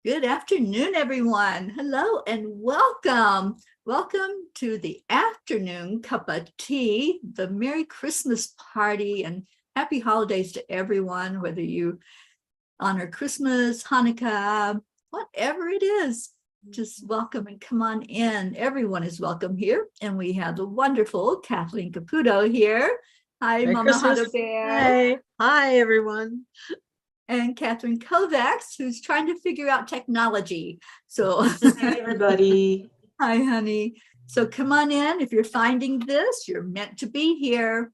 Good afternoon, everyone. Hello and welcome. Welcome to the afternoon cup of tea, the Merry Christmas party, and happy holidays to everyone, whether you honor Christmas, Hanukkah, whatever it is. Just welcome and come on in. Everyone is welcome here. And we have the wonderful Kathleen Caputo here. Hi, Merry Mama Christmas. Hado Bear. Hi. Hi, everyone. And Catherine Kovacs, who's trying to figure out technology. So Hi, everybody. Hi, honey. So come on in. If you're finding this, you're meant to be here.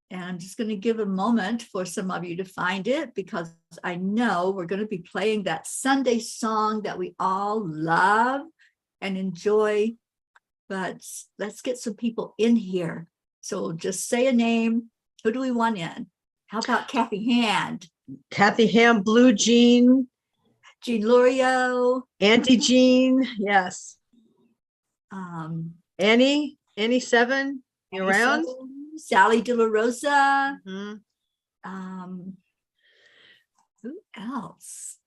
And I'm just going to give a moment for some of you to find it, because I know we're going to be playing that Sunday song that we all love and enjoy. But let's get some people in here. So just say a name. Who do we want in? How about Kathy Hand? Kathy Ham, Blue Jean, Jean Lorio. Auntie Jean, yes. Annie 7, you around? Sally De La Rosa. Mm-hmm. Who else?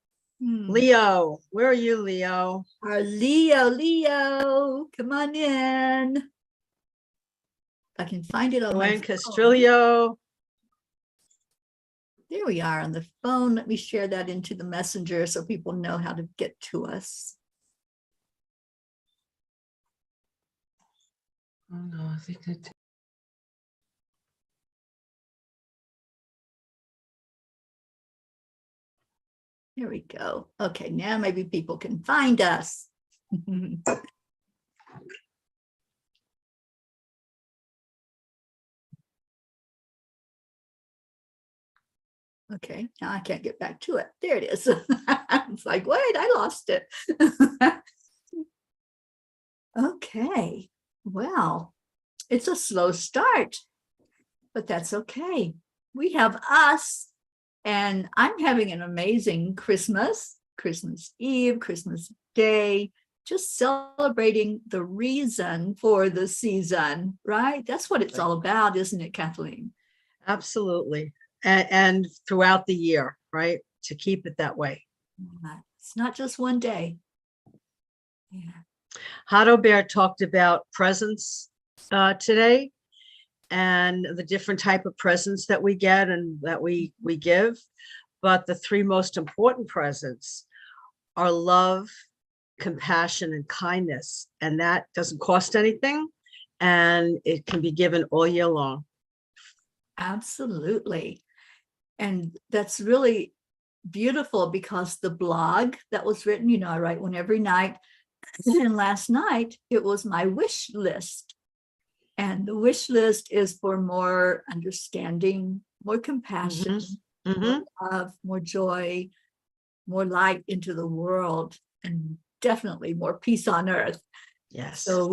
Leo, where are you, Leo? Our Leo, come on in. I can find it on my Gwen phone. Castrillo. There we are on the phone. Let me share that into the messenger so people know how to get to us. Oh no, I think that. Here we go. Okay, now maybe people can find us. Okay, now I can't get back to it. There it is. It's like, wait, I lost it. Okay, well, it's a slow start, but that's okay. We have us, and I'm having an amazing Christmas Eve, Christmas Day, just celebrating the reason for the season, right? That's what it's all about, isn't it, Kathleen? Absolutely. And throughout the year, right? To keep it that way. It's not just one day. Yeah. Hado Bear talked about presents today, and the different type of presents that we get and that we give. But the 3 most important presents are love, compassion, and kindness. And that doesn't cost anything, and it can be given all year long. Absolutely. And that's really beautiful, because the blog that was written, I write one every night. And last night it was my wish list. And the wish list is for more understanding, more compassion, more love, more joy, more light into the world, and definitely more peace on earth. Yes. So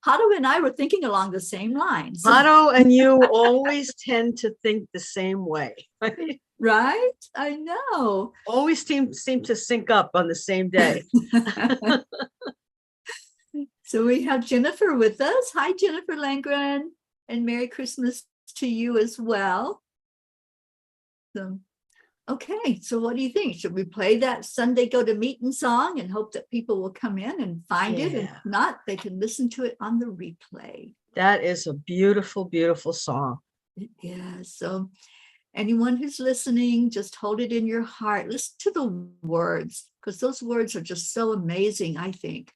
Hado and I were thinking along the same lines. Hado and you always tend to think the same way. Right? I know. Always seem to sync up on the same day. So we have Jennifer with us. Hi, Jennifer Langren, and Merry Christmas to you as well. So, okay, so what do you think? Should we play that Sunday Go to Meeting song and hope that people will come in and find it? And if not, they can listen to it on the replay. That is a beautiful, beautiful song. Yeah, so anyone who's listening, just hold it in your heart. Listen to the words, because those words are just so amazing, I think.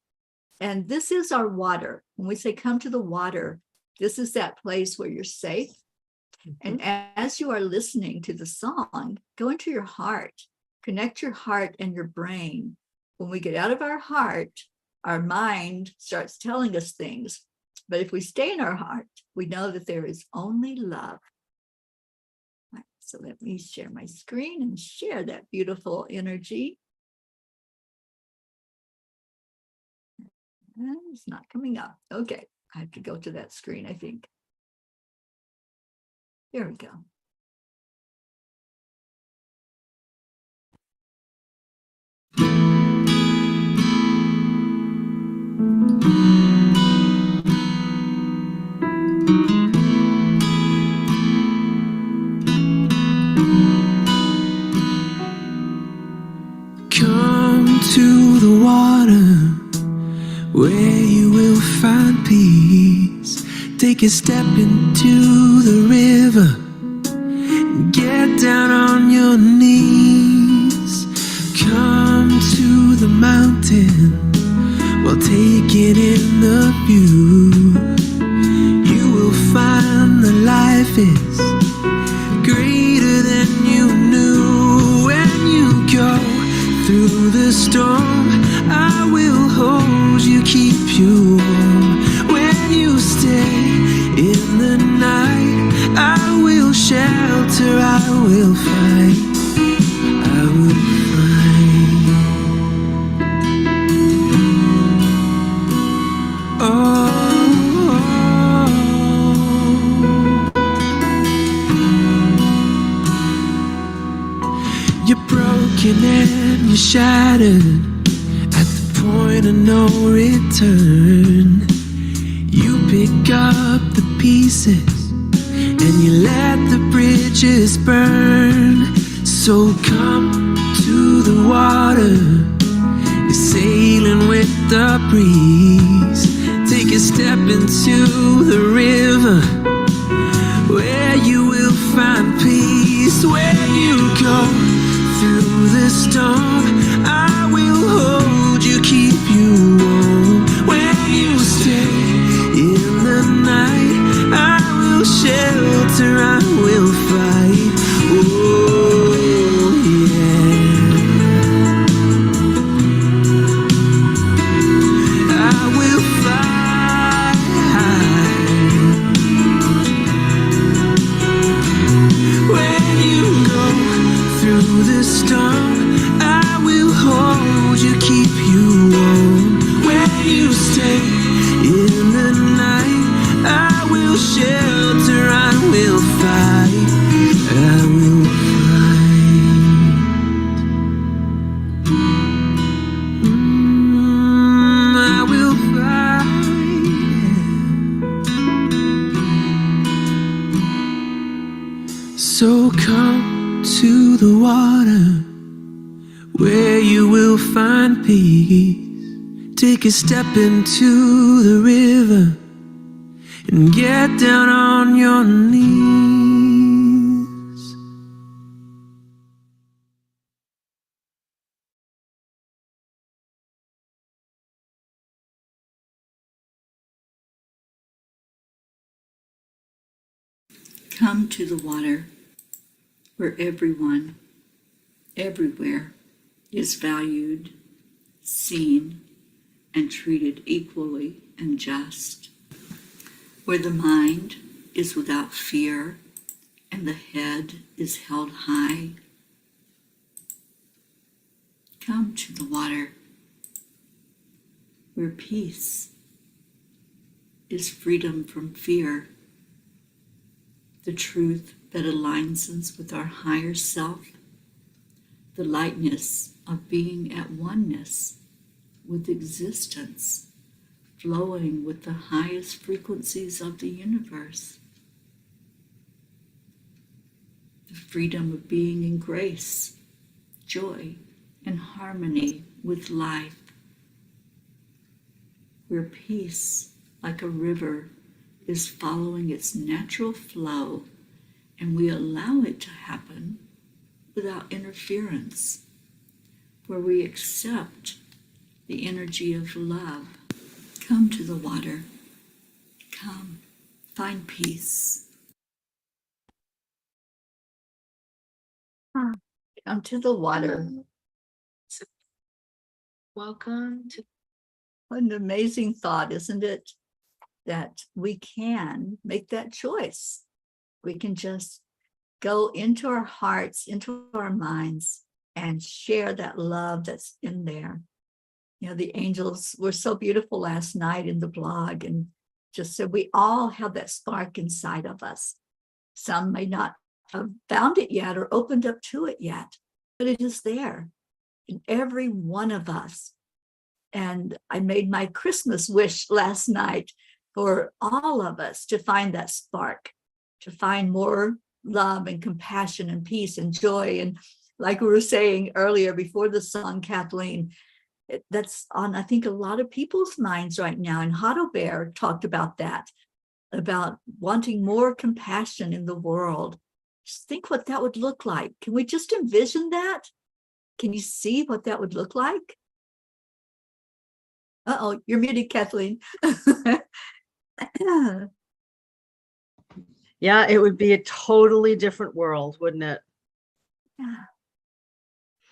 And this is our water. When we say come to the water, this is that place where you're safe. And as you are listening to the song, go into your heart, connect your heart and your brain. When we get out of our heart, our mind starts telling us things. But if we stay in our heart, we know that there is only love. Right, so let me share my screen and share that beautiful energy. And it's not coming up. Okay, I have to go to that screen, I think. Here we go. Come to the water where you will find peace. Take a step into the river. Get down on your knees. Come to the mountain while taking in the view. You will find that life is greater than you knew. When you go through the storm, I will hold you, keep you warm. When you stay in the night, I will shelter, I will fight, I will fight. Oh, you're broken and you're shattered at the point of no return. You pick up the pieces and you let the bridges burn. So come to the water, you're sailing with the breeze. Take a step into the river where you will find peace. When you go through the storm, I will hold you, keep you warm. When you stay in the night, I will shelter, I will fight. Oh, yeah. I will fight. When you go through the storm, I will hold you, keep you warm. When you stay in the night, I will shelter, I will fight, I will fight. I will fight. So come to the water where you will find peace. Take a step into the river and get down on your knees. Come to the water where everyone, everywhere, is valued, seen, and treated equally and just. Where the mind is without fear and the head is held high. Come to the water where peace is freedom from fear, the truth that aligns us with our higher self, the lightness of being at oneness with existence, flowing with the highest frequencies of the universe, the freedom of being in grace, joy, and harmony with life, where peace, like a river, is following its natural flow, and we allow it to happen without interference, where we accept the energy of love. Come to the water. Come, find peace. Come to the water. Welcome to What an amazing thought, isn't it? That we can make that choice. We can just go into our hearts, into our minds, and share that love that's in there. You know, the angels were so beautiful last night in the blog and just said we all have that spark inside of us. Some may not have found it yet or opened up to it yet, but it is there in every one of us. And I made my Christmas wish last night for all of us to find that spark, to find more love and compassion and peace and joy. And like we were saying earlier before the song, Kathleen, That's on, I think, a lot of people's minds right now. And Hotto Bear talked about that, about wanting more compassion in the world. Just think what that would look like. Can we just envision that? Can you see what that would look like? Uh-oh, you're muted, Kathleen. Yeah, it would be a totally different world, wouldn't it? Yeah.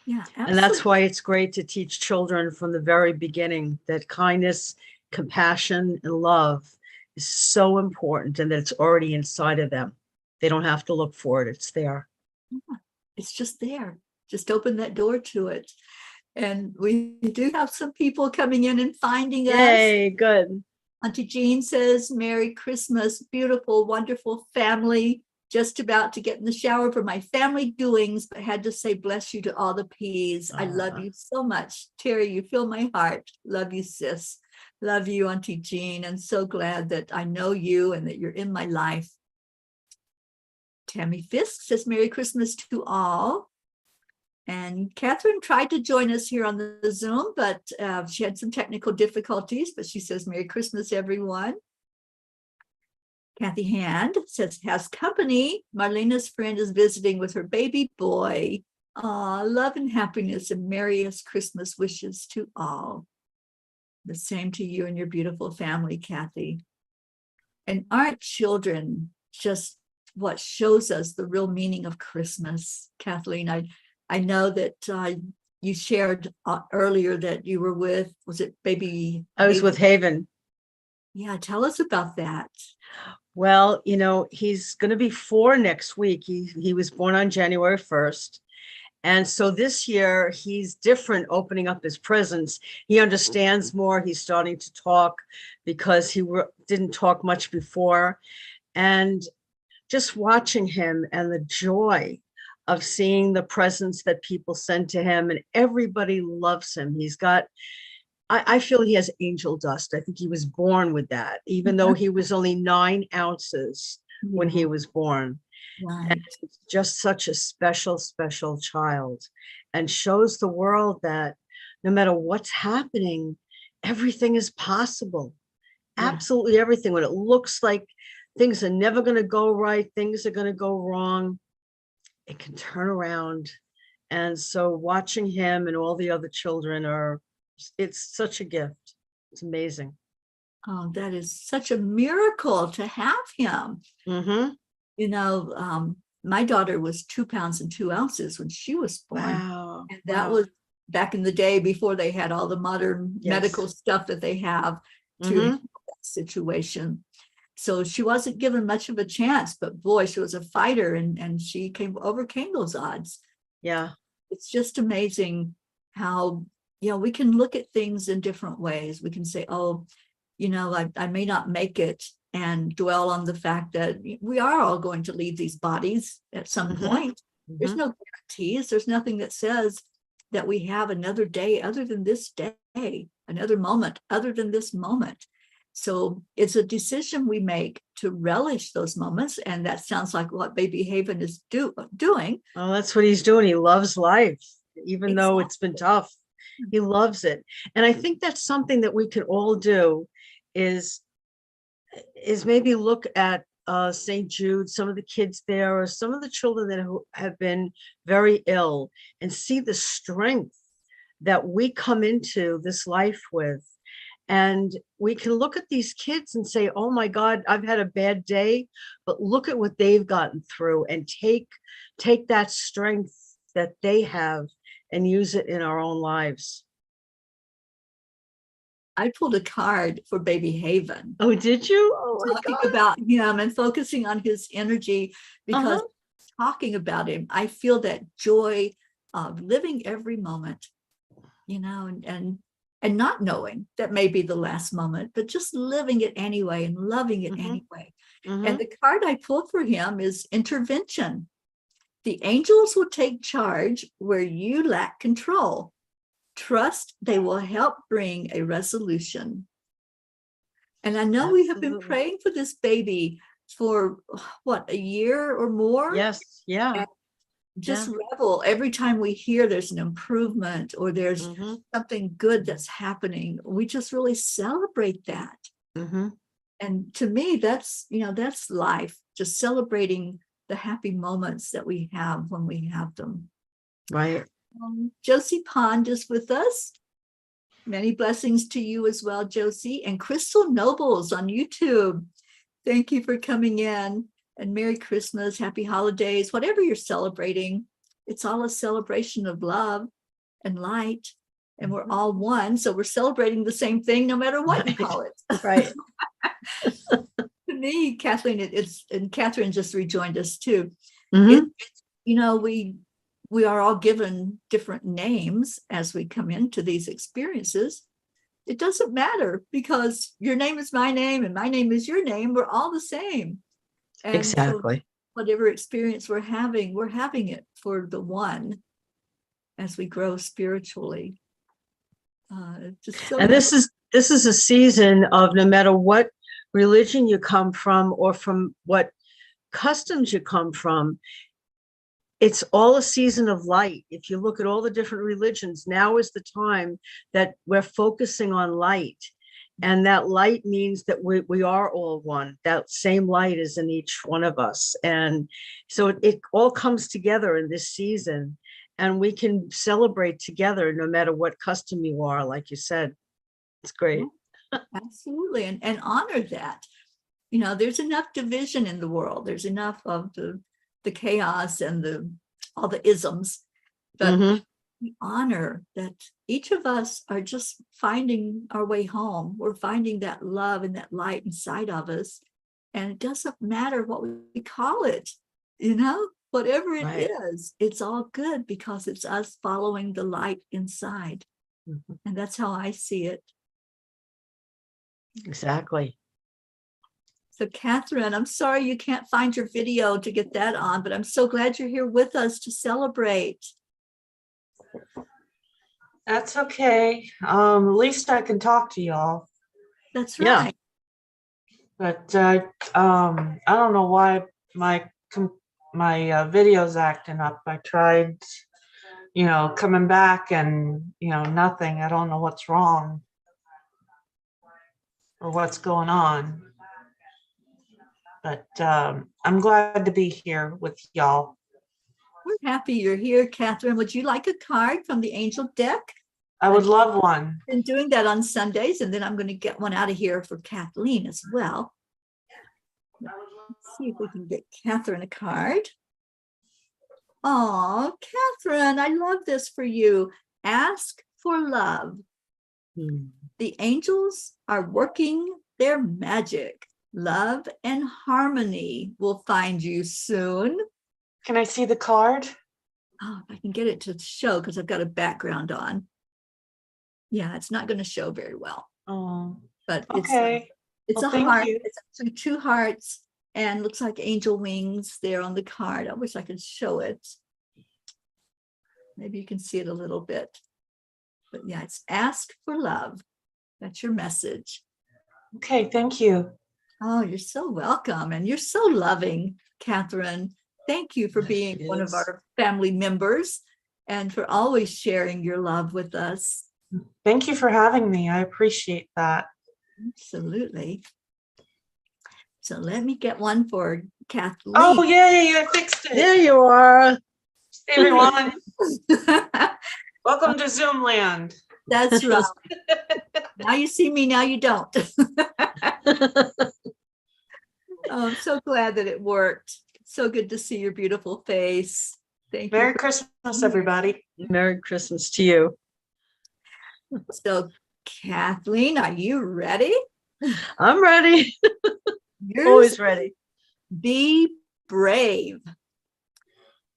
Yeah, And that's absolutely. why it's great to teach children from the very beginning that kindness, compassion, and love is so important and that it's already inside of them. They don't have to look for it. It's there. It's just there. Just open that door to it. And we do have some people coming in and finding us. Yay, good. Auntie Jean says, Merry Christmas, beautiful, wonderful family. Just about to get in the shower for my family doings, but had to say bless you to all the P's. I love you so much. Terry, you fill my heart. Love you, sis. Love you, Auntie Jean. And so glad that I know you and that you're in my life. Tammy Fisk says, Merry Christmas to all. And Catherine tried to join us here on the Zoom, but she had some technical difficulties, but she says, Merry Christmas, everyone. Kathy Hand says, has company. Marlena's friend is visiting with her baby boy. Love and happiness and merriest Christmas wishes to all. The same to you and your beautiful family, Kathy. And aren't children just what shows us the real meaning of Christmas? Kathleen, I know that you shared earlier that you were with, was it baby? I was with Haven. Yeah, tell us about that. Well, you know, he's going to be 4 next week. He was born on January 1st. And so this year he's different, opening up his presents. He understands more. He's starting to talk because he didn't talk much before. And just watching him and the joy of seeing the presents that people send to him, and everybody loves him. He's got, I feel he has angel dust. I think he was born with that, even though he was only 9 ounces when he was born. Right. And it's just such a special, special child, and shows the world that no matter what's happening, everything is possible. Yeah. Absolutely everything. When it looks like things are never going to go right, things are going to go wrong, it can turn around. And so watching him and all the other children it's such a gift. It's amazing. Oh, that is such a miracle to have him. Mm-hmm. You know, my daughter was 2 pounds and 2 ounces when she was born. Wow. And that was back in the day before they had all the modern medical Yes. stuff that they have to handle that situation. So she wasn't given much of a chance, but boy, she was a fighter, and she overcame those odds. Yeah. It's just amazing how, you know, we can look at things in different ways. We can say, oh, you know, I may not make it, and dwell on the fact that we are all going to leave these bodies at some point. There's no guarantees. There's nothing that says that we have another day other than this day, another moment other than this moment. So it's a decision we make to relish those moments. And that sounds like what Baby Haven is doing. Oh, that's what he's doing. He loves life, even though it's been Exactly. tough. He loves it. And I think that's something that we can all do is maybe look at St. Jude, some of the kids there, or some of the children that have been very ill, and see the strength that we come into this life with. And we can look at these kids and say, oh my God, I've had a bad day, but look at what they've gotten through, and take that strength that they have and use it in our own lives. I pulled a card for Baby Haven. Oh, did you? Oh my Talking God. about him and focusing on his energy, because talking about him, I feel that joy of living every moment, you know, and not knowing that may be the last moment, but just living it anyway and loving it anyway. And the card I pulled for him is intervention. The angels will take charge where you lack control. Trust they will help bring a resolution. And I know we have been praying for this baby for what, a year or more? Yes. Yeah. And just revel every time we hear there's an improvement or there's Mhm. something good that's happening. We just really celebrate that. Mhm. And to me, that's, that's life, just celebrating the happy moments that we have when we have them. Right. Josie Pond is with us. Many blessings to you as well, Josie. And Crystal Nobles on YouTube. Thank you for coming in. And Merry Christmas, Happy Holidays, whatever you're celebrating. It's all a celebration of love and light. And we're all one. So we're celebrating the same thing no matter what you call it. Right. To me, Kathleen, and Catherine just rejoined us too. Mhm. We are all given different names as we come into these experiences. It doesn't matter because your name is my name and my name is your name. We're all the same. And Exactly. so whatever experience we're having it for the one as we grow spiritually. And this is a season of, no matter what religion you come from or from what customs you come from, it's all a season of light. If you look at all the different religions, now is the time that we're focusing on light. And that light means that we are all one. That same light is in each one of us. And so it all comes together in this season. And we can celebrate together no matter what custom you are, like you said. It's great. Absolutely. And honor that. There's enough division in the world. There's enough of the chaos and all the isms. But we honor that each of us are just finding our way home. We're finding that love and that light inside of us. And it doesn't matter what we call it, whatever it Right. is, it's all good because it's us following the light inside. And that's how I see it. Exactly. So Catherine, I'm sorry you can't find your video to get that on, but I'm so glad you're here with us to celebrate. That's okay. At least I can talk to y'all. That's Yeah. right. But I don't know why my video's acting up. I tried, coming back and nothing. I don't know what's wrong or what's going on. But I'm glad to be here with y'all. We're happy you're here, Catherine. Would you like a card from the angel deck? I would love one. I've been doing that on Sundays, and then I'm going to get one out of here for Kathleen as well. Let's see if we can get Catherine a card. Oh, Catherine, I love this for you. Ask for love. The angels are working their magic. Love and harmony will find you soon. Can I see the card? Oh, if I can get it to show, because I've got a background on. Yeah, it's not going to show very well. Oh, but okay. It's Well, a thank heart. you. It's actually two hearts and looks like angel wings there on the card. I wish I could show it. Maybe you can see it a little bit. But yeah, it's ask for love. That's your message. Okay, thank you. Oh, you're so welcome. And you're so loving, Catherine. Thank you for being one of our family members and for always sharing your love with us. Thank you for having me. I appreciate that. Absolutely. So let me get one for Kathleen. Oh, yay, I fixed it. There you are. Hey, everyone. Welcome to Zoom land. That's right. Now you see me, now you don't. I'm so glad that it worked. So good to see your beautiful face. Thank you. Merry Christmas, everybody. Merry Christmas to you. So, Kathleen, are you ready? I'm ready. You're Always ready. Be brave.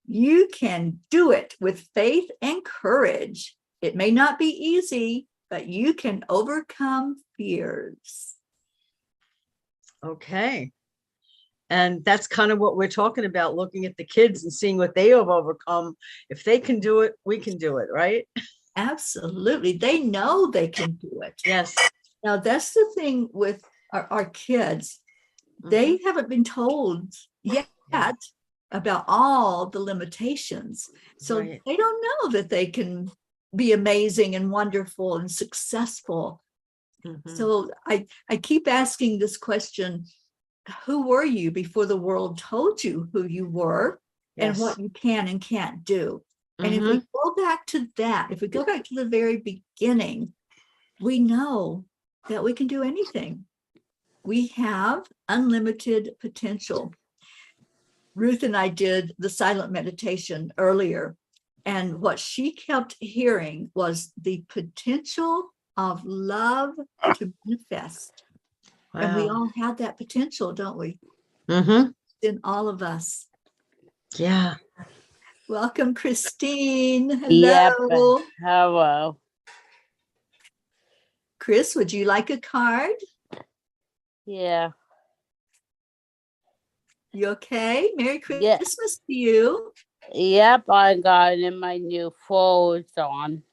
You can do it with faith and courage. It may not be easy, but you can overcome fears. Okay. And that's kind of what we're talking about, looking at the kids and seeing what they have overcome. If they can do it, we can do it, right? Absolutely. They know they can do it. Yes. Now, that's the thing with our kids. They haven't been told yet about all the limitations. So Right. they don't know that they can be amazing and wonderful and successful. Mhm. So I keep asking this question, who were you before the world told you who you were and Yes. what you can and can't do? And if we go back to that, if we go back to the very beginning, we know that we can do anything. We have unlimited potential. Ruth and I did the silent meditation earlier, and what she kept hearing was the potential of love to manifest. And we Wow. all have that potential, don't we? Mm-hmm. In all of us. Yeah. Welcome, Christine. Yep. Hello. Hello. Chris, would you like a card? Yeah. You okay? Merry Yeah. Christmas to you. Yep. I got it in my new clothes on.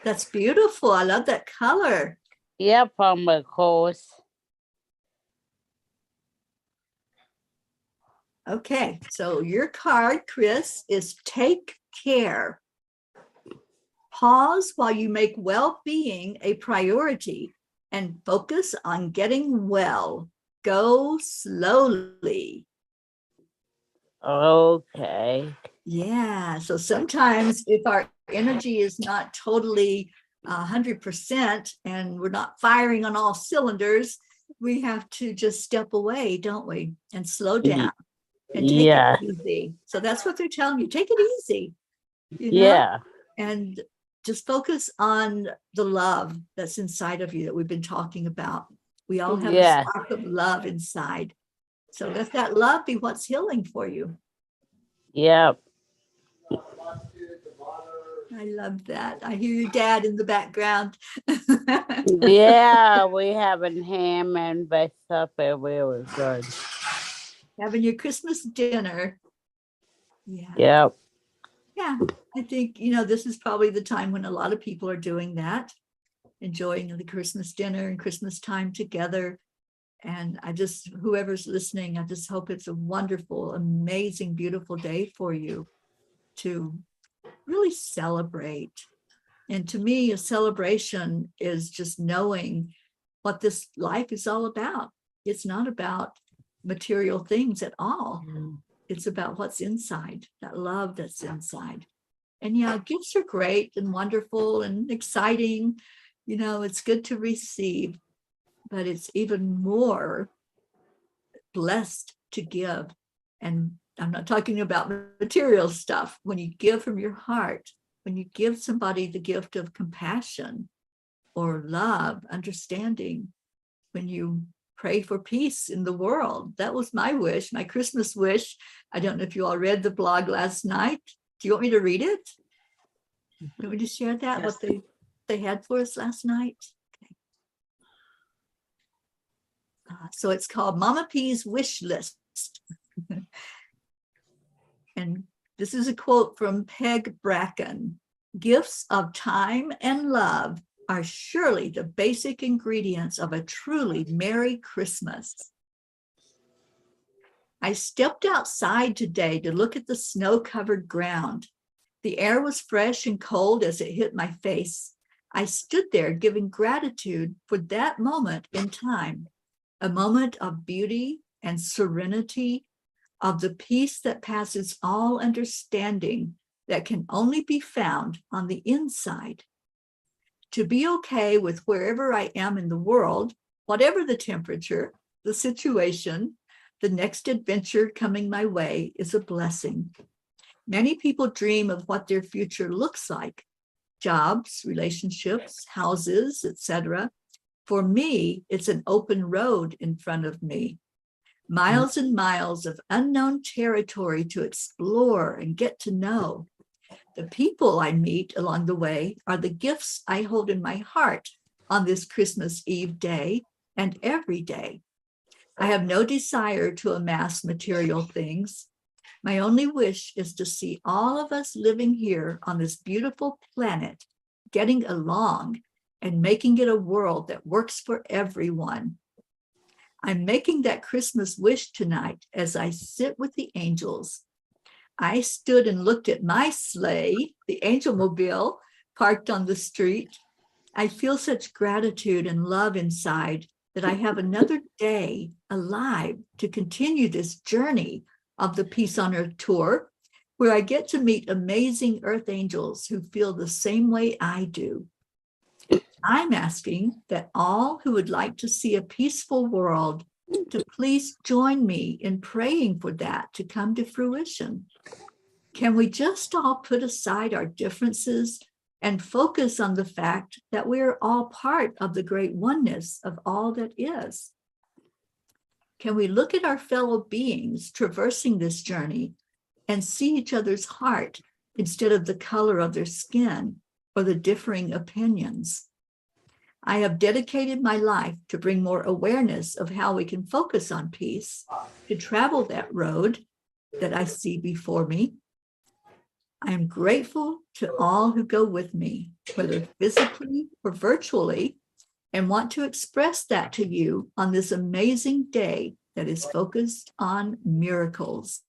That's beautiful. I love that color. Yep. On my clothes. Okay, so your card, Chris, is take care. Pause while you make well-being a priority and focus on getting well. Go slowly. Okay. Yeah, so sometimes if our energy is not totally 100% and we're not firing on all cylinders, we have to just step away, don't we? And slow down and take Yeah. it easy. So that's what they're telling you. Take it easy, you know, Yeah. and just focus on the love that's inside of you that we've been talking about. We all have a Yeah. spark of love inside. So let that love be what's healing for you. Yep. I love that. I hear your dad in the background. Yeah. We having ham and stuff, and we were good. Having your Christmas dinner. Yeah. Yep. Yeah. I think, you know, this is probably the time when a lot of people are doing that, enjoying the Christmas dinner and Christmas time together. And I just, whoever's listening, I just hope it's a wonderful, amazing, beautiful day for you to really celebrate. And to me, a celebration is just knowing what this life is all about. It's not about material things at all. It's about what's inside, that love that's inside. And yeah, gifts are great and wonderful and exciting. You know, it's good to receive, but it's even more blessed to give. And I'm not talking about material stuff. When you give from your heart, when you give somebody the gift of compassion or love, understanding, when you pray for peace in the world. That was my wish, my Christmas wish. I don't know if you all read the blog last night. Do you want me to read it? Do you want me to share that, Yes. what they had for us last night? Okay. So it's called Mama P's Wish List. And this is a quote from Peg Bracken. Gifts of time and love are surely the basic ingredients of a truly Merry Christmas. I stepped outside today to look at the snow-covered ground. The air was fresh and cold as it hit my face. I stood there giving gratitude for that moment in time, a moment of beauty and serenity, of the peace that passes all understanding that can only be found on the inside. To be okay with wherever I am in the world, whatever the temperature, the situation, the next adventure coming my way is a blessing. Many people dream of what their future looks like: jobs, relationships, houses, etc. For me, it's an open road in front of me. Miles and miles of unknown territory to explore and get to know. The people I meet along the way are the gifts I hold in my heart on this Christmas Eve day and every day. I have no desire to amass material things. My only wish is to see all of us living here on this beautiful planet, getting along and making it a world that works for everyone. I'm making that Christmas wish tonight as I sit with the angels. I stood and looked at my sleigh, the angel mobile, parked on the street. I feel such gratitude and love inside that I have another day alive to continue this journey of the Peace on Earth tour, where I get to meet amazing earth angels who feel the same way I do. I'm asking that all who would like to see a peaceful world to please join me in praying for that to come to fruition. Can we just all put aside our differences and focus on the fact that we are all part of the great oneness of all that is? Can we look at our fellow beings traversing this journey and see each other's heart instead of the color of their skin or the differing opinions? I have dedicated my life to bring more awareness of how we can focus on peace, to travel that road that I see before me. I am grateful to all who go with me, whether physically or virtually, and want to express that to you on this amazing day that is focused on miracles.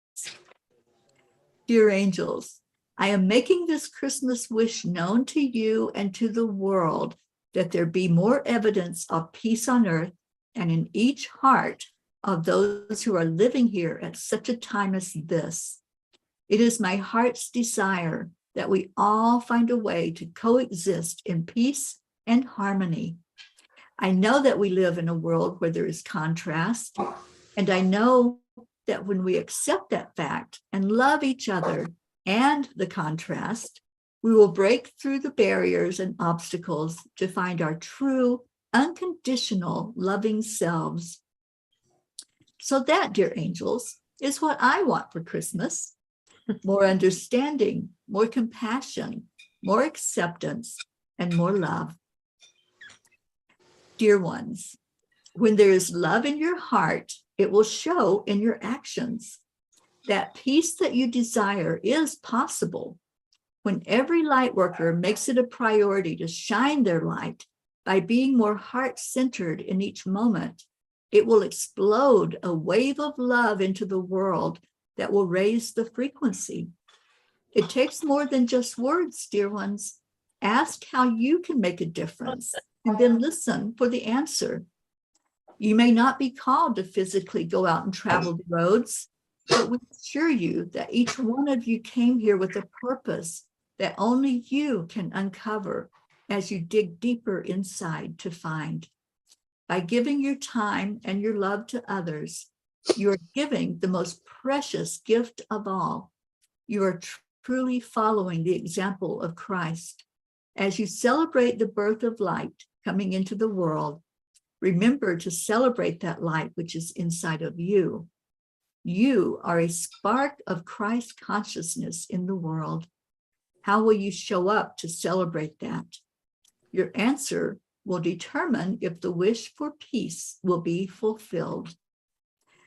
Dear angels, I am making this Christmas wish known to you and to the world, that there be more evidence of peace on earth and in each heart of those who are living here at such a time as this. It is my heart's desire that we all find a way to coexist in peace and harmony. I know that we live in a world where there is contrast, and I know that when we accept that fact and love each other and the contrast, we will break through the barriers and obstacles to find our true, unconditional, loving selves. So that, dear angels, is what I want for Christmas. More understanding, more compassion, more acceptance, and more love. Dear ones, when there is love in your heart, it will show in your actions. That peace that you desire is possible when every light worker makes it a priority to shine their light by being more heart-centered in each moment. It will explode a wave of love into the world that will raise the frequency. It takes more than just words, dear ones. Ask how you can make a difference, and then listen for the answer. You may not be called to physically go out and travel the roads, but we assure you that each one of you came here with a purpose that only you can uncover as you dig deeper inside to find. By giving your time and your love to others, you are giving the most precious gift of all. You are truly following the example of Christ. As you celebrate the birth of light coming into the world, remember to celebrate that light which is inside of you. You are a spark of Christ consciousness in the world. How will you show up to celebrate that? Your answer will determine if the wish for peace will be fulfilled.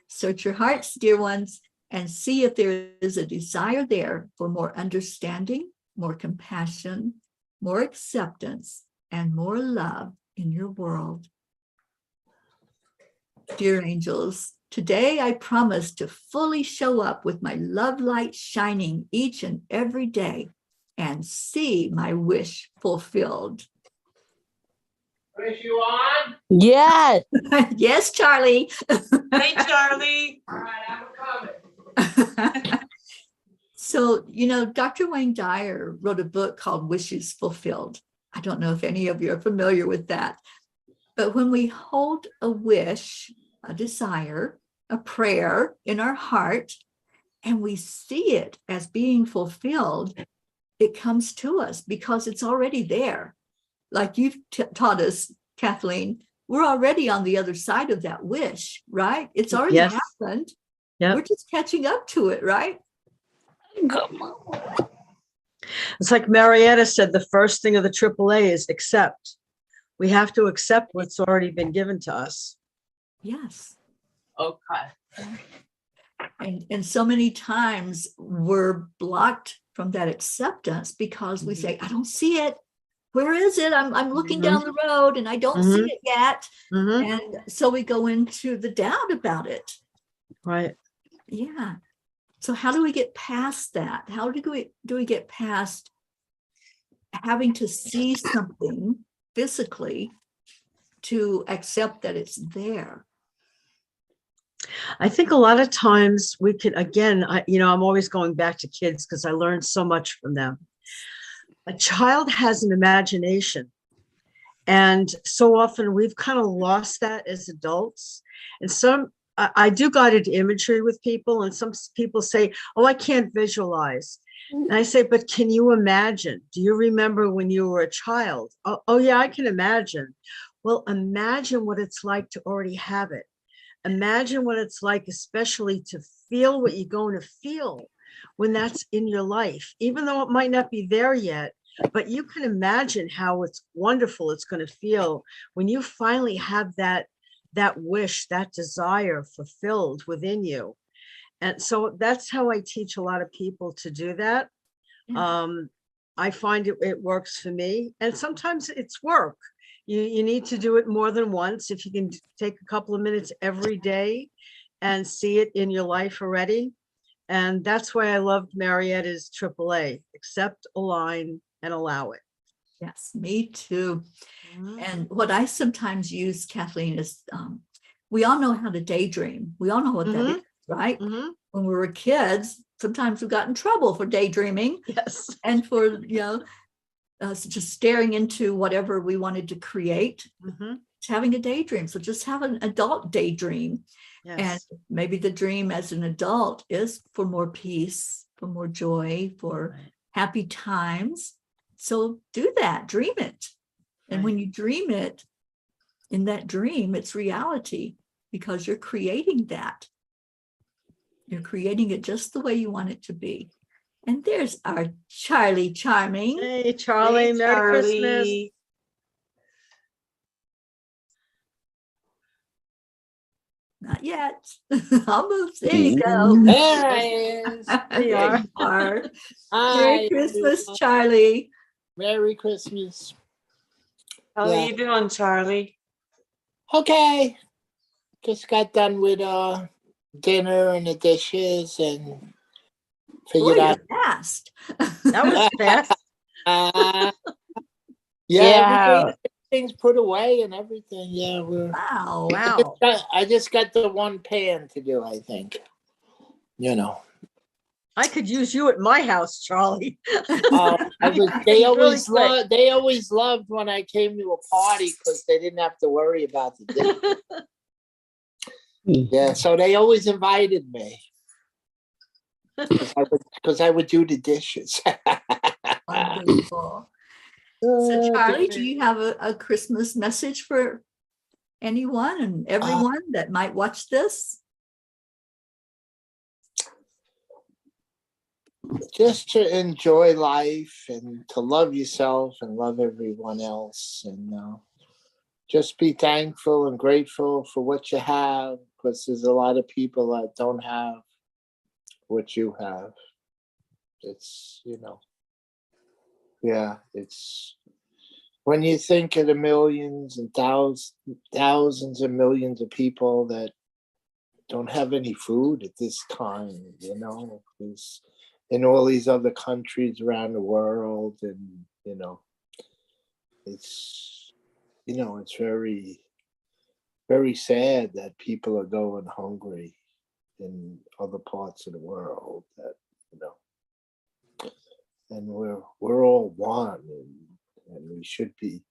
Search your hearts, dear ones, and see if there is a desire there for more understanding, more compassion, more acceptance, and more love in your world. Dear angels, today I promise to fully show up with my love light shining each and every day and see my wish fulfilled. Wish you on? Yes. Yes, Charlie. Hey, Charlie. All right, I'm coming. So, Dr. Wayne Dyer wrote a book called Wishes Fulfilled. I don't know if any of you are familiar with that. But when we hold a wish, a desire, a prayer in our heart, and we see it as being fulfilled, it comes to us because it's already there. Like you've taught us, Kathleen, we're already on the other side of that wish, right? It's already happened. Yep. We're just catching up to it, right? Come on. It's like Marietta said, the first thing of the AAA is accept. We have to accept what's already been given to us. Yes. Okay. And so many times we're blocked from that acceptance because we say, I don't see it. where is it? I'm looking down the road and I don't see it yet. And so we go into the doubt about it. Right. Yeah. So how do we get past that? How do we get past having to see something physically to accept that it's there? I think a lot of times we can, again, I'm always going back to kids because I learned so much from them. A child has an imagination. And so often we've kind of lost that as adults. And I do guided imagery with people, and some people say, oh, I can't visualize. And I say, but can you imagine? Do you remember when you were a child? Oh yeah, I can imagine. Well, imagine what it's like to already have it. Imagine what it's like, especially to feel what you're going to feel when that's in your life, even though it might not be there yet, but you can imagine how it's wonderful it's going to feel when you finally have that wish, that desire fulfilled within you. And so that's how I teach a lot of people to do that. Yeah. I find it works for me, and sometimes it's work. You need to do it more than once. If you can take a couple of minutes every day and see it in your life already. And that's why I loved Marietta's AAA, accept, align, and allow it. Yes, me too. And what I sometimes use, Kathleen, is we all know how to daydream. We all know what that is, right? When we were kids, sometimes we got in trouble for daydreaming. Yes. And for, just staring into whatever we wanted to create, having a daydream. So just have an adult daydream. Yes. And maybe the dream as an adult is for more peace, for more joy, for happy times. So do that, dream it. And when you dream it, in that dream, it's reality because you're creating that. You're creating it just the way you want it to be. And there's our Charlie Charming. Hey, Charlie, Hey, Merry Christmas. Charlie. Not yet. Almost. There you go. There I is. There you There are. you are. Hi, Merry Christmas, everyone. Charlie. Merry Christmas. How are you doing, Charlie? Okay. Just got done with dinner and the dishes and Boy, figured you're out. fast. That was fast. Everything's put away and everything. Yeah, Wow. Wow. I just got the one pan to do, I think. I could use you at my house, Charlie. They always loved when I came to a party because they didn't have to worry about the dishes. Yeah, so they always invited me because I would do the dishes. Wonderful. So Charlie, do you have a Christmas message for anyone and everyone that might watch this? Just to enjoy life and to love yourself and love everyone else, and just be thankful and grateful for what you have, because there's a lot of people that don't have what you have. It's it's when you think of the millions and thousands and millions of people that don't have any food at this time, because in all these other countries around the world, and it's it's very, very sad that people are going hungry in other parts of the world, that and we're all one, and we should be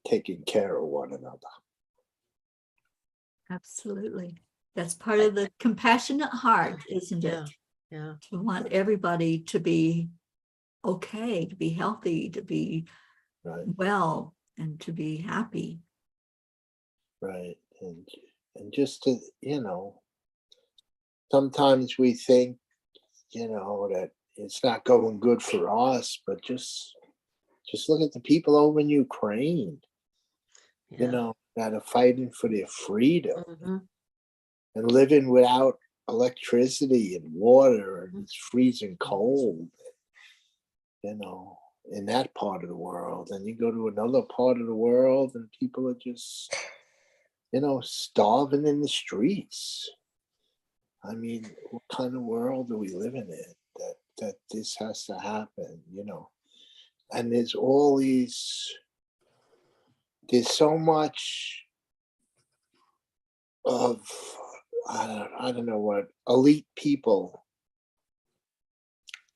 taking care of one another. Absolutely. That's part of the compassionate heart, isn't it? Yeah. To want everybody to be okay, to be healthy, to be well, and to be happy. Right. And just to, sometimes we think, that it's not going good for us, but just look at the people over in Ukraine, that are fighting for their freedom and living without electricity and water, and it's freezing cold. in that part of the world, and you go to another part of the world and people are just, starving in the streets. I mean, what kind of world are we living in that this has to happen, And there's so much of, I don't know what, elite people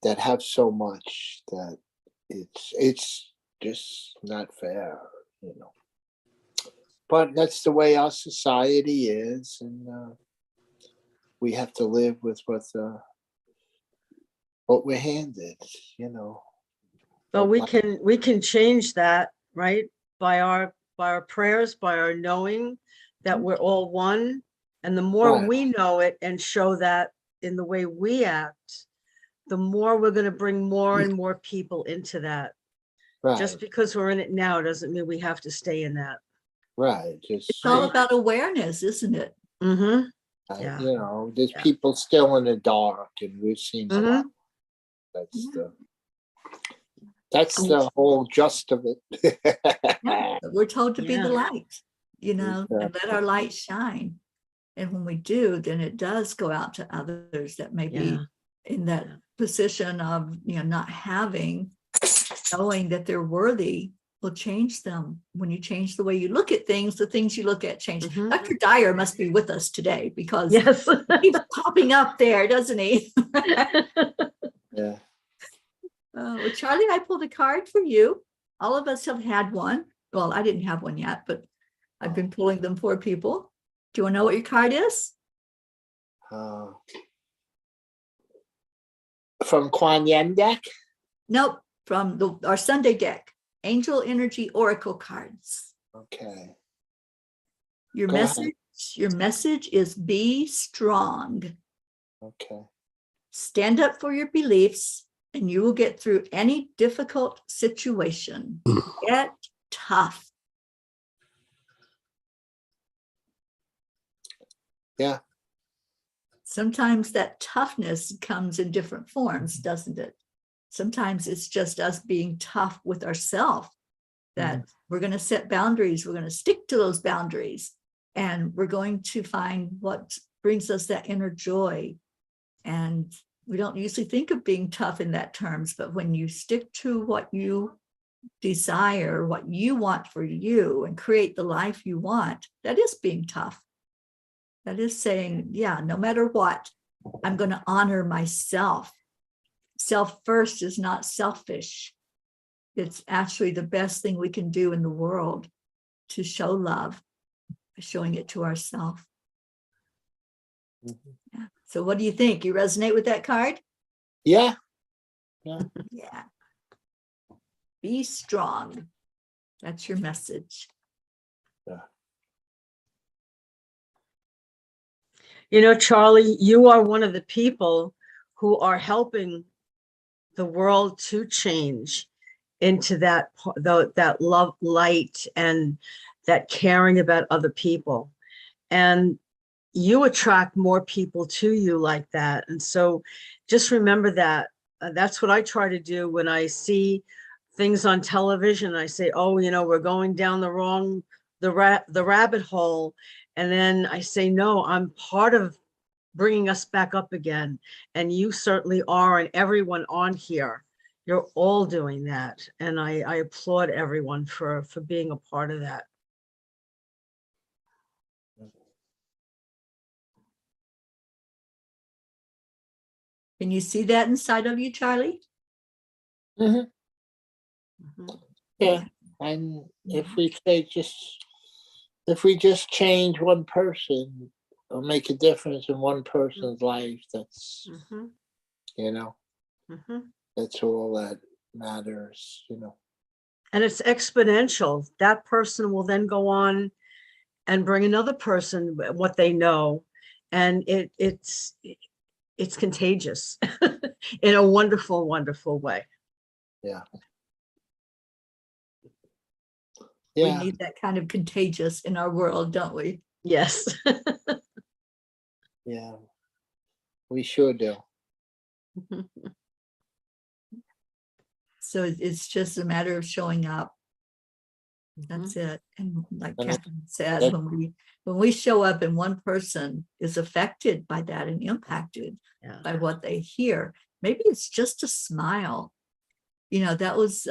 that have so much that it's just not fair, But that's the way our society is, and we have to live with what we're handed, But we Like- can change that, right? By our prayers, by our knowing that we're all one. And the more Right. we know it and show that in the way we act, the more we're going to bring more and more people into that. Right, Just because we're in it now doesn't mean we have to stay in that. right. Just It's all about awareness, isn't it? Mm-hmm. I- Yeah. there's Yeah. people still in the dark, and we've seen a lot. That's Yeah. the whole gist of it. Yeah, but we're told to be the Yeah. light, and let our light shine. And when we do, then it does go out to others that may be Yeah. in that position of, not having, knowing that they're worthy will change them. When you change the way you look at things, the things you look at change. Mhm. Dr. Dyer must be with us today because Yes. he's popping up there, doesn't he? Yeah. Well, Charlie, I pulled a card for you. All of us have had one. Well, I didn't have one yet, but I've been pulling them for people. Do you want to know what your card is? From Kuan Yin deck. Nope, from our Sunday deck, Angel Energy Oracle cards. Okay. Your Go ahead. message is be strong. Okay. Stand up for your beliefs and you will get through any difficult situation. Get tough. Yeah. Sometimes that toughness comes in different forms, doesn't it? Sometimes it's just us being tough with ourselves, that we're going to set boundaries. We're going to stick to those boundaries, and we're going to find what brings us that inner joy. And we don't usually think of being tough in that terms, but when you stick to what you desire, what you want for you, and create the life you want, that is being tough. That is saying, yeah, no matter what, I'm going to honor myself. Self first is not selfish. It's actually the best thing we can do in the world to show love, by showing it to ourselves. Mhm. Yeah. So what do you think? You resonate with that card? Yeah. Yeah. Be strong. That's your message. Charlie, you are one of the people who are helping the world to change into that love, light, and that caring about other people. And you attract more people to you like that. And so just remember that. That's what I try to do when I see things on television. I say, oh, we're going down the rabbit hole. And then I say, no, I'm part of bringing us back up again. And you certainly are, and everyone on here, you're all doing that. And I applaud everyone for being a part of that. Can you see that inside of you, Charlie? Mhm. Mhm. Yeah. And if we just change one person or make a difference in one person's life, that's, Mhm. Mhm. that's all that matters, And it's exponential. That person will then go on and bring another person what they know, and it's contagious in a wonderful, wonderful way. Yeah. We Yeah. need that kind of contagious in our world, don't we? Yes. Yeah. We sure do. So it's just a matter of showing up. Mm-hmm. That's it. And like And Catherine said, that- when we show up and one person is affected by that and impacted Yeah. by what they hear, maybe it's just a smile. That was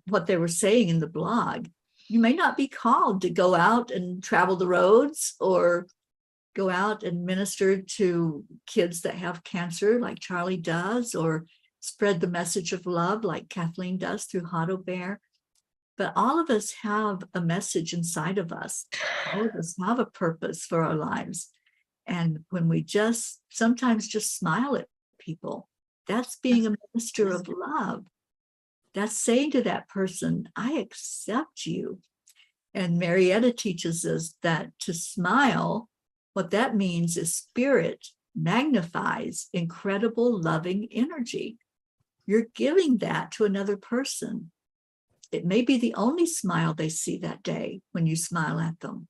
what they were saying in the blog. You may not be called to go out and travel the roads or go out and minister to kids that have cancer like Charlie does, or spread the message of love like Kathleen does through Hotto Bear. But all of us have a message inside of us. All of us have a purpose for our lives. And when we sometimes just smile at people, that's being a minister of love. That's saying to that person, I accept you. And Marietta teaches us that to smile, what that means is spirit magnifies incredible loving energy. You're giving that to another person. It may be the only smile they see that day when you smile at them.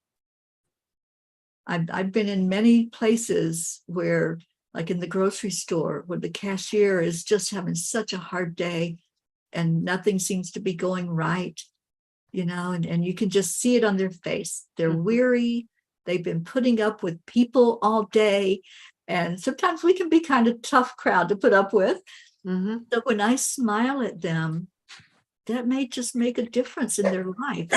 I've been in many places where, like in the grocery store, where the cashier is just having such a hard day and nothing seems to be going right, and you can just see it on their face. They're weary. They've been putting up with people all day. And sometimes we can be kind of tough crowd to put up with. Mm-hmm. So when I smile at them, that may just make a difference in their life,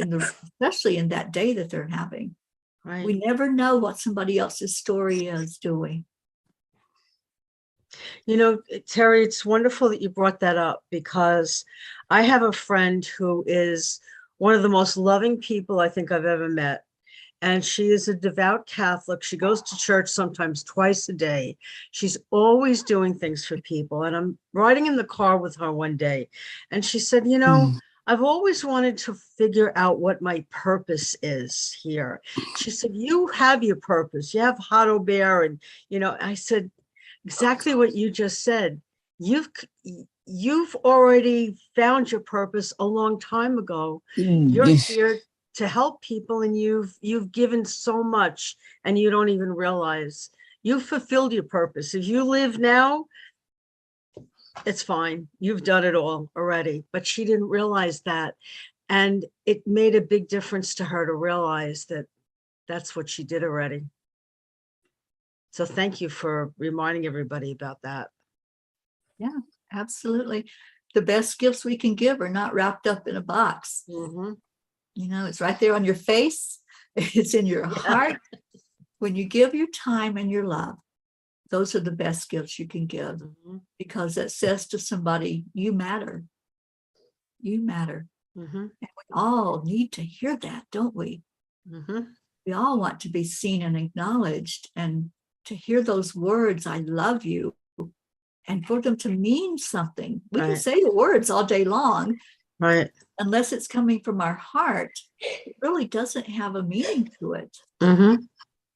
especially in that day that they're having. Right. We never know what somebody else's story is, do we? Terry, it's wonderful that you brought that up, because I have a friend who is one of the most loving people I think I've ever met. And she is a devout Catholic. She goes to church sometimes twice a day. She's always doing things for people. And I'm riding in the car with her one day, and she said, I've always wanted to figure out what my purpose is here. She said, you have your purpose. You have Hotto Bear. And, I said, exactly what you just said. You've already found your purpose a long time ago. You're here to help people, and you've given so much, and you don't even realize you've fulfilled your purpose. If you live now, it's fine. You've done it all already. But she didn't realize that. And it made a big difference to her to realize that that's what she did already. So thank you for reminding everybody about that. Yeah, absolutely. The best gifts we can give are not wrapped up in a box. Mm-hmm. It's right there on your face. It's in your heart. When you give your time and your love, those are the best gifts you can give, because it says to somebody, you matter. You matter. Mm-hmm. And we all need to hear that, don't we? Mm-hmm. We all want to be seen and acknowledged, and to hear those words, I love you, and for them to mean something. We can say the words all day long. Right. Unless it's coming from our heart, it really doesn't have a meaning to it. Mm-hmm.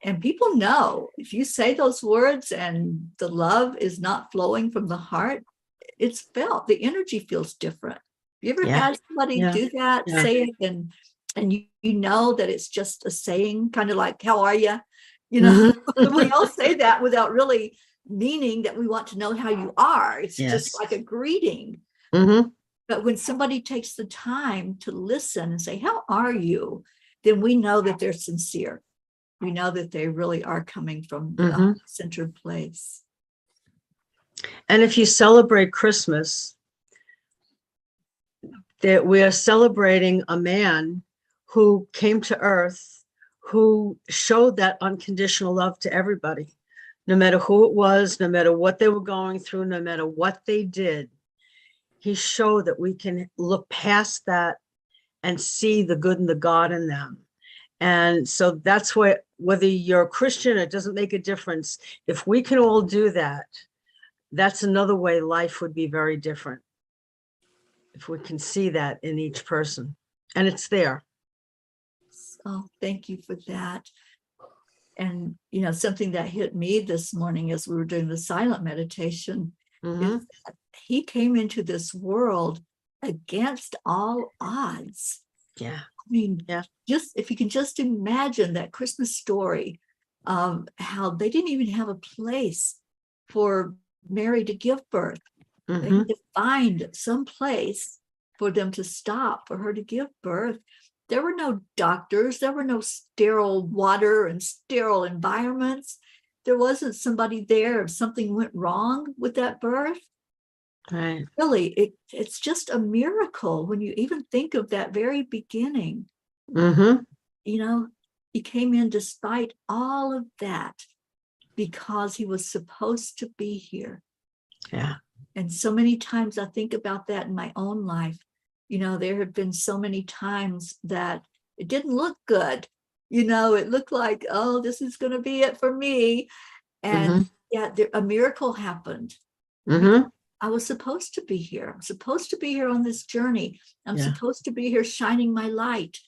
And people know if you say those words and the love is not flowing from the heart, it's felt. The energy feels different. You ever had somebody do that, say it, and you know that it's just a saying, kind of like, how are you? We all say that without really meaning that we want to know how you are. It's just like a greeting. Mm-hmm. But when somebody takes the time to listen and say, how are you? Then we know that they're sincere. We know that they really are coming from the centered place. And if you celebrate Christmas, that we are celebrating a man who came to earth, who showed that unconditional love to everybody, no matter who it was, no matter what they were going through, no matter what they did. He showed that we can look past that and see the good and the God in them. And so that's why, whether you're a Christian, it doesn't make a difference. If we can all do that, that's another way life would be very different. If we can see that in each person, and it's there. Oh, thank you for that. And, something that hit me this morning as we were doing the silent meditation is that he came into this world against all odds. Yeah. I mean, just if you can just imagine that Christmas story of how they didn't even have a place for Mary to give birth. They had to find some place for them to stop, for her to give birth. There were no doctors. There were no sterile water and sterile environments. There wasn't somebody there if something went wrong with that birth. Right. Really, it's just a miracle when you even think of that very beginning. Mm-hmm. You know, he came in despite all of that because he was supposed to be here. Yeah. And so many times I think about that in my own life. You know, there have been so many times that it didn't look good. You know, it looked like, oh, this is going to be it for me. And yet a miracle happened. Mm-hmm. I was supposed to be here. I'm supposed to be here on this journey. I'm Yeah. supposed to be here shining my light.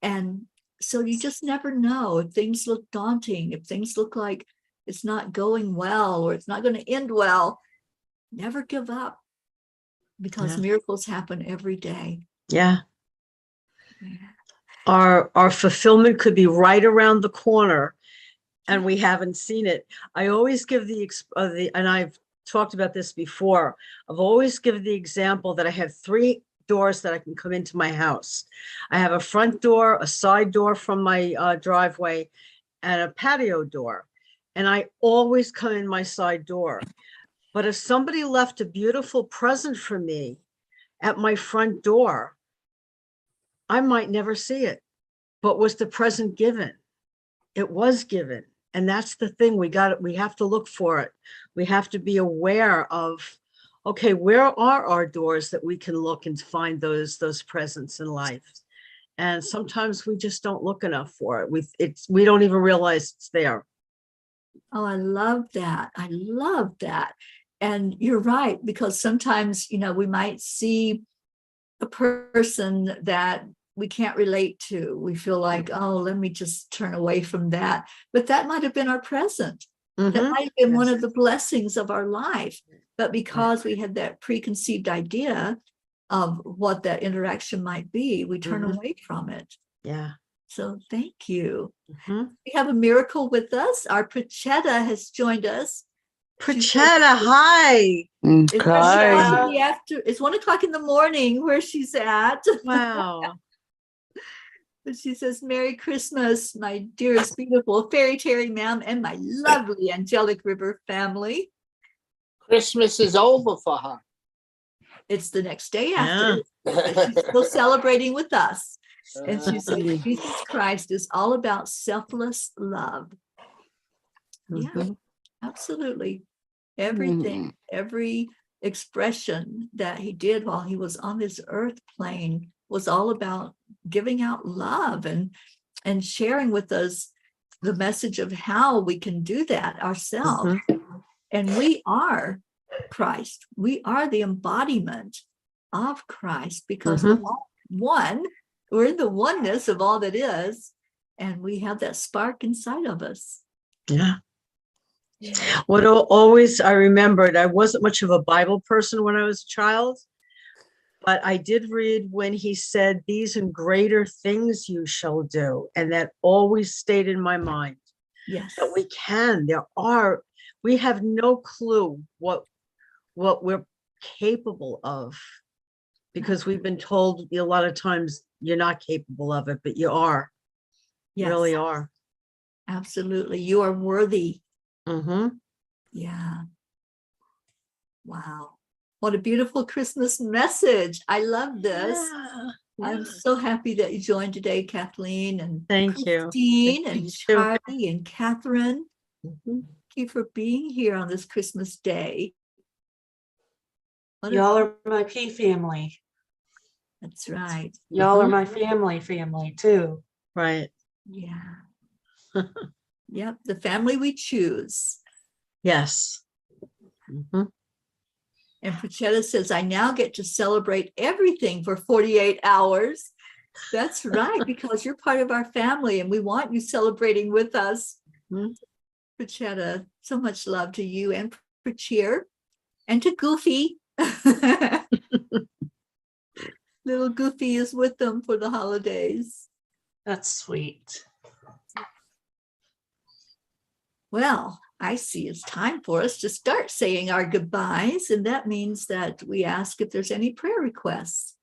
And so you just never know if things look daunting, if things look like it's not going well or it's not going to end well. Never give up, because Yeah. miracles happen every day. Yeah. Yeah. Our fulfillment could be right around the corner and we haven't seen it. I always give and I've talked about this before. I've always given the example that I have 3 doors that I can come into my house. I have a front door, a side door from my driveway, and a patio door. And I always come in my side door. But if somebody left a beautiful present for me at my front door, I might never see it. But was the present given? It was given. And that's the thing. We have to look for it. We have to be aware of, okay, where are our doors that we can look and find those presents in life? And sometimes we just don't look enough for it. We don't even realize it's there. Oh, I love that. I love that. And you're right, because sometimes, you know, we might see a person that we can't relate to. We feel like, oh, let me just turn away from that. But that might have been our present. That might have been one of the blessings of our life. But because we had that preconceived idea of what that interaction might be, we turn away from it. Yeah. So thank you. We have a miracle with us. Our Prachetta has joined us. Prachetta, hi. It's 1 o'clock Hi. in the it's 1 o'clock in the morning where she's at. Wow. But she says, Merry Christmas, my dearest, beautiful fairy Terry ma'am, and my lovely angelic river family. Christmas is over for her. It's the next day after, but she's still celebrating with us. And she said, Mhm. Jesus Christ is all about selfless love. Yeah, absolutely. Everything, every expression that he did while he was on this earth plane was all about giving out love and sharing with us the message of how we can do that ourselves. And we are Christ. We are the embodiment of Christ, because we're all one. We're in the oneness of all that is, and we have that spark inside of us. Yeah. What always I remembered, I wasn't much of a Bible person when I was a child, but I did read when he said, "These and greater things you shall do," and that always stayed in my mind. Yes. That we have no clue what we're capable of, because we've been told a lot of times you're not capable of it, but you are. You Yes. really are. Absolutely. You are worthy. Mm-hmm. Yeah. Wow. What a beautiful Christmas message. I love this. Yeah. I'm so happy that you joined today, Kathleen and Thank you. Christine Thank and you too. Charlie and Catherine. Mhm. Thank you for being here on this Christmas day. Y'all are my P family. That's right. Y'all are my family too. Right. Yeah. Yep. The family we choose. Yes. Mhm. And Prachetta says, I now get to celebrate everything for 48 hours. That's right, because you're part of our family and we want you celebrating with us. Prachetta, so much love to you and Prachir and to Goofy. Little Goofy is with them for the holidays. That's sweet. Well, I see it's time for us to start saying our goodbyes, and that means that we ask if there's any prayer requests.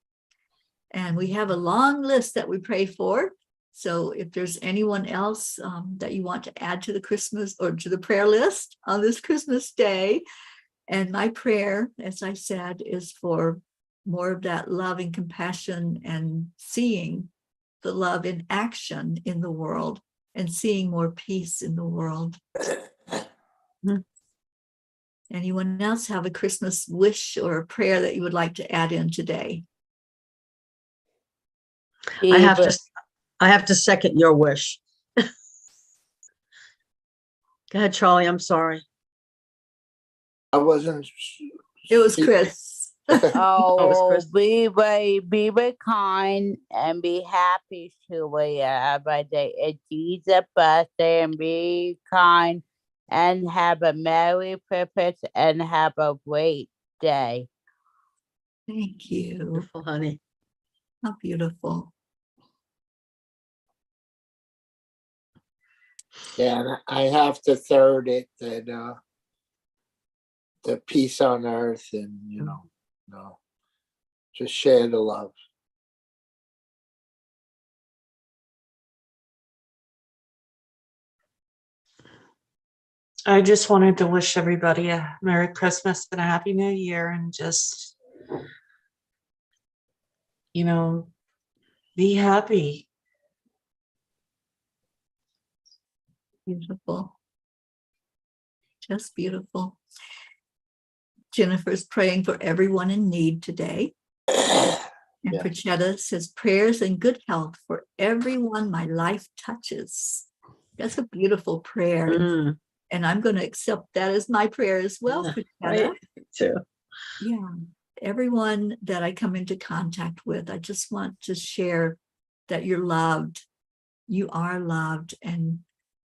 And we have a long list that we pray for. So if there's anyone else that you want to add to the Christmas or to the prayer list on this Christmas day, and my prayer, as I said, is for more of that love and compassion and seeing the love in action in the world and seeing more peace in the world. Anyone else have a Christmas wish or a prayer that you would like to add in today? I have to second your wish. Go ahead, Charlie. I'm sorry. I wasn't. It was Chris. Oh, Chris. be very kind and be happy to every day. It's Jesus' birthday and be kind and have a Merry Christmas and have a great day. Thank you. Beautiful, honey. How beautiful. Yeah, and I have to third it that the peace on earth and just share the love. I just wanted to wish everybody a Merry Christmas and a Happy New Year, and just, be happy. Beautiful. Just beautiful. Jennifer's praying for everyone in need today. And Yeah. Prachetta says prayers and good health for everyone my life touches. That's a beautiful prayer. Mm, And I'm going to accept that as my prayer as well, yeah, Prachetta. right, too. Yeah. Everyone that I come into contact with, I just want to share that you're loved. You are loved, and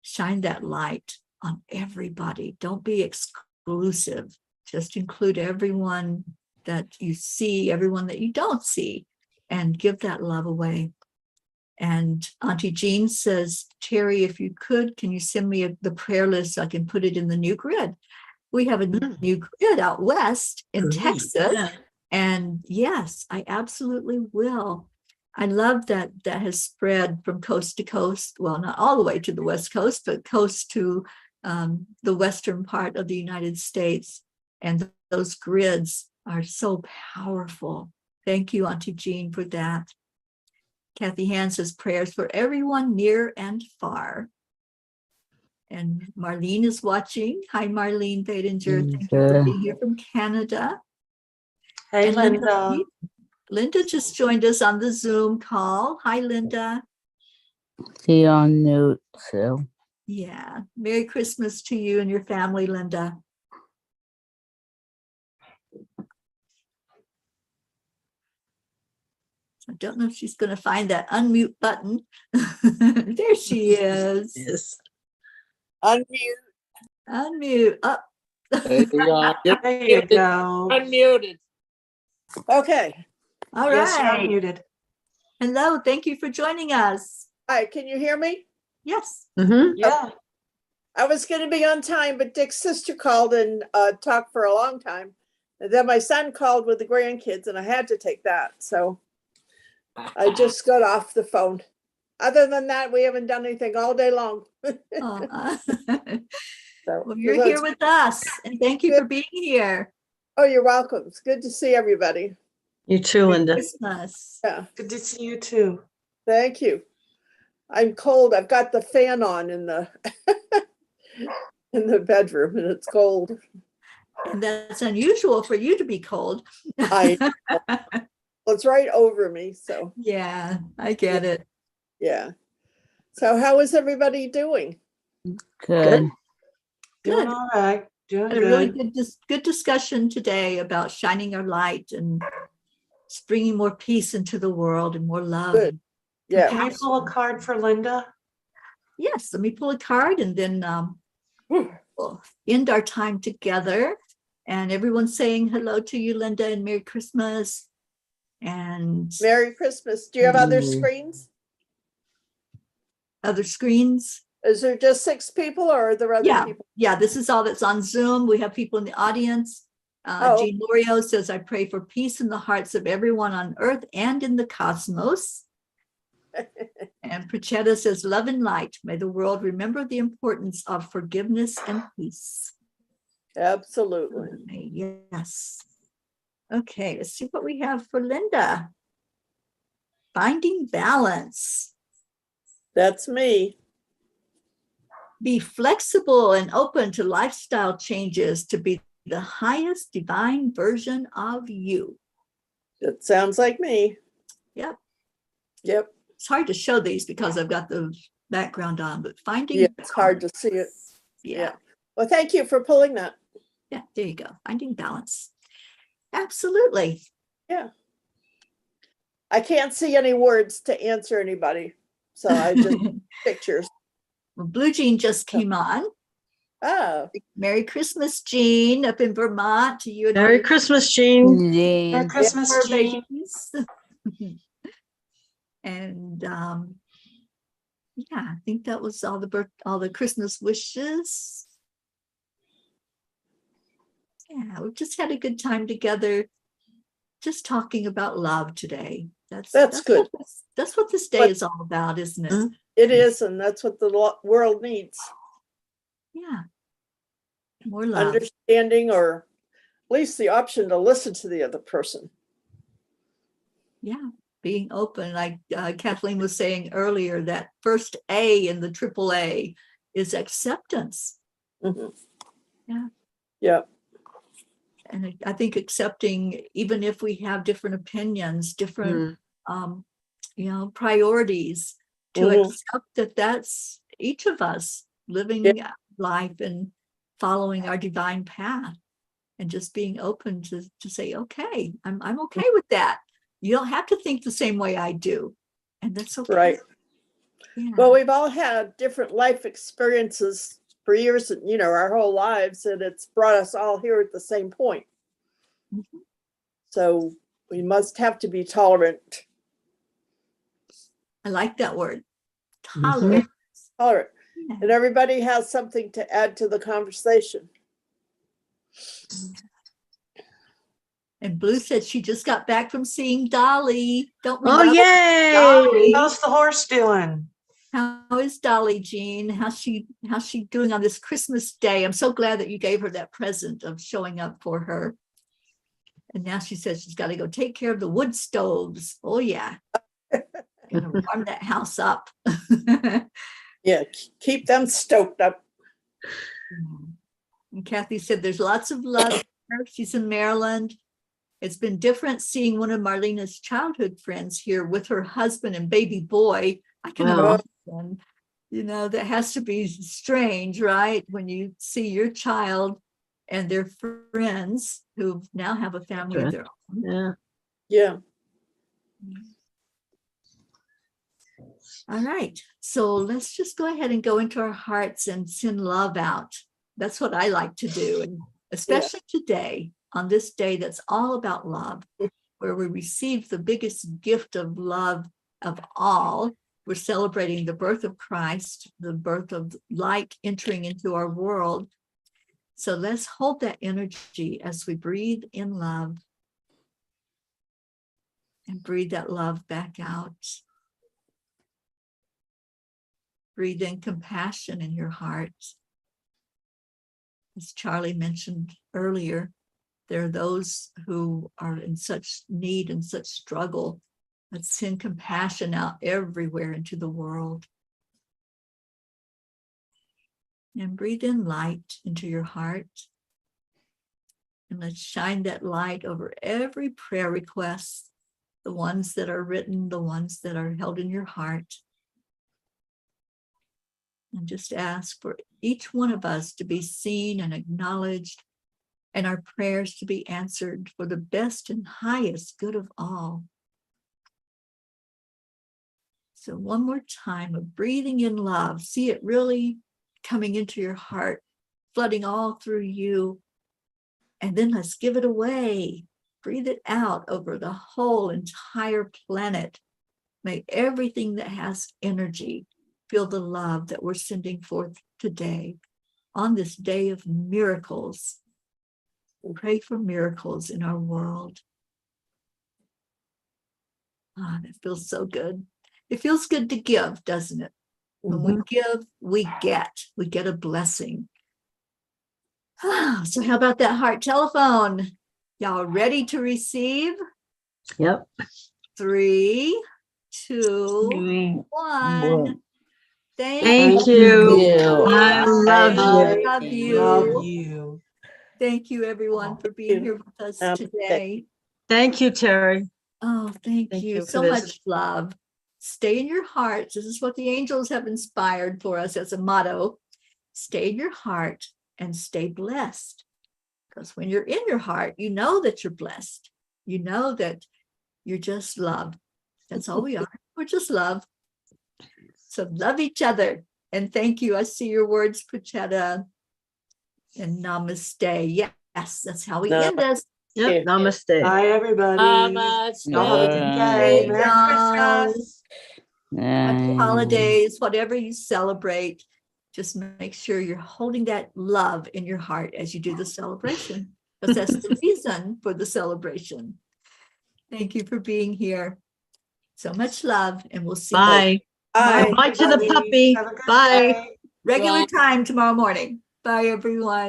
shine that light on everybody. Don't be exclusive. Just include everyone that you see, everyone that you don't see, and give that love away. And Auntie Jean says, Terry, if you could, can you send me the prayer list so I can put it in the new grid? We have a new grid out west in Great, Texas. yeah. And yes, I absolutely will. I love that has spread from coast to coast. Well, not all the way to the West Coast, but coast to the western part of the United States. And those grids are so powerful. Thank you, Auntie Jean, for that. Kathy Hand says prayers for everyone near and far. And Marlene is watching. Hi, Marlene Badinger. Thank you for being here from Canada. Hey, And Linda. Linda just joined us on the Zoom call. Hi, Linda. See you on mute too. Yeah. Merry Christmas to you and your family, Linda. I don't know if she's going to find that unmute button. There she is. Yes. Unmute. Unmute. Up. There you are. You're There you go. unmuted. Okay. All Yes, you're right. unmuted. Hello. Thank you for joining us. Hi, can you hear me? Yes. Mm-hmm. Yeah. I was going to be on time, but Dick's sister called and talked for a long time. And then my son called with the grandkids and I had to take that. So I just got off the phone. Other than that, we haven't done anything all day long. Aw. So, Well, you're here with us, and thank you for being here. Oh, you're welcome. It's good to see everybody. You too, Linda. Christmas. Yeah, Good to see you too. thank you. I'm cold. I've got the fan on in the in the bedroom and it's cold. And that's unusual for you to be cold. Well, it's right over me. So Yeah, I get it. yeah. So how is everybody doing? Good. Doing Good. all right. Doing Had a really good. good discussion today about shining our light and bringing more peace into the world and more love. Good. Yeah. Can you pull a card for Linda? Yes, let me pull a card and then we'll end our time together. And everyone's saying hello to you, Linda, and Merry Christmas. And Merry Christmas. Do you have other screens? other screens. Is there just 6 people or are there other people? Yeah, this is all that's on Zoom. We have people in the audience. Oh. Jean Lorio says, I pray for peace in the hearts of everyone on earth and in the cosmos. And Prachetta says, love and light. May the world remember the importance of forgiveness and peace. Absolutely. Yes. Okay, let's see what we have for Linda. Finding balance. That's me. Be flexible and open to lifestyle changes to be the highest divine version of you. That sounds like me. Yep. Yep. It's hard to show these because I've got the background on, but finding Yeah, it's hard to see it. Yeah. Well, thank you for pulling that. Yeah, there you go. Finding balance. Absolutely. Yeah. I can't see any words to answer anybody. So I just pictures. Well, Blue Jean just came on. Oh, Merry Christmas, Jean, up in Vermont to you. And Merry Christmas, Jean. Merry Christmas, fur Jean. babies. And yeah, I think that was all the Christmas wishes. Yeah, we've just had a good time together, just talking about love today. That's good. That's what this day is all about, isn't it? It is, and that's what the world needs. Yeah. More love. Understanding, or at least the option to listen to the other person. Yeah. Being open, like Kathleen was saying earlier, that first A in the AAA is acceptance. Mm-hmm. Yeah. Yeah. And I think accepting, even if we have different opinions, different, priorities, to accept that that's each of us living life and following our divine path, and just being open to say, okay, I'm okay with that. You don't have to think the same way I do. And that's okay. Right. Yeah. Well, we've all had different life experiences for years, our whole lives, and it's brought us all here at the same point. Mm-hmm. So we must have to be tolerant. I like that word. Tolerant. Tolerant. Yeah. And everybody has something to add to the conversation. And Blue said she just got back from seeing Dolly. Don't we? Oh, love yay. Dolly? How's the horse doing? How is Dolly, Jean? How's she doing on this Christmas day? I'm so glad that you gave her that present of showing up for her. And now she says she's got to go take care of the wood stoves. Oh yeah. Gonna warm that house up. Yeah, keep them stoked up. And Kathy said there's lots of love here. She's in Maryland. It's been different seeing one of Marlena's childhood friends here with her husband and baby boy. I can imagine, that has to be strange, right? When you see your child and their friends who now have a family of their own. Yeah. Yeah. All right. So let's just go ahead and go into our hearts and send love out. That's what I like to do. And especially today, on this day that's all about love, where we receive the biggest gift of love of all. We're celebrating the birth of Christ, the birth of light entering into our world. So let's hold that energy as we breathe in love and breathe that love back out. Breathe in compassion in your heart. As Charlie mentioned earlier, there are those who are in such need and such struggle. Let's send compassion out everywhere into the world. And breathe in light into your heart. And let's shine that light over every prayer request, the ones that are written, the ones that are held in your heart. And just ask for each one of us to be seen and acknowledged, and our prayers to be answered for the best and highest good of all. So one more time of breathing in love. See it really coming into your heart, flooding all through you. And then let's give it away. Breathe it out over the whole entire planet. May everything that has energy feel the love that we're sending forth today on this day of miracles. Pray for miracles in our world. Ah, that feels so good. It feels good to give, doesn't it? When we give, we get a blessing. So how about that heart telephone? Y'all ready to receive? Yep. 3, 2, 1. Thank you. you. I love you. Love you. Love you. Thank you, everyone, for being here with us today. Thank you, Terry. Oh, thank Thank you. you for So this. much love. Stay in your hearts. This is what the angels have inspired for us as a motto. Stay in your heart and stay blessed. Because when you're in your heart, you know that you're blessed. You know that you're just love. That's all we are. We're just love. So love each other. And thank you. I see your words, Pachetta. And namaste. Yes, that's how we end this. Yep. Namaste. Bye, everybody. Y'all have a good day. Merry Christmas. Happy holidays, whatever you celebrate, just make sure you're holding that love in your heart as you do the celebration, because that's the reason for the celebration. Thank you for being here. So much love, and we'll see you Bye. Bye. Bye to the puppy. Have a good Bye. day. regular time tomorrow morning. Bye, everyone.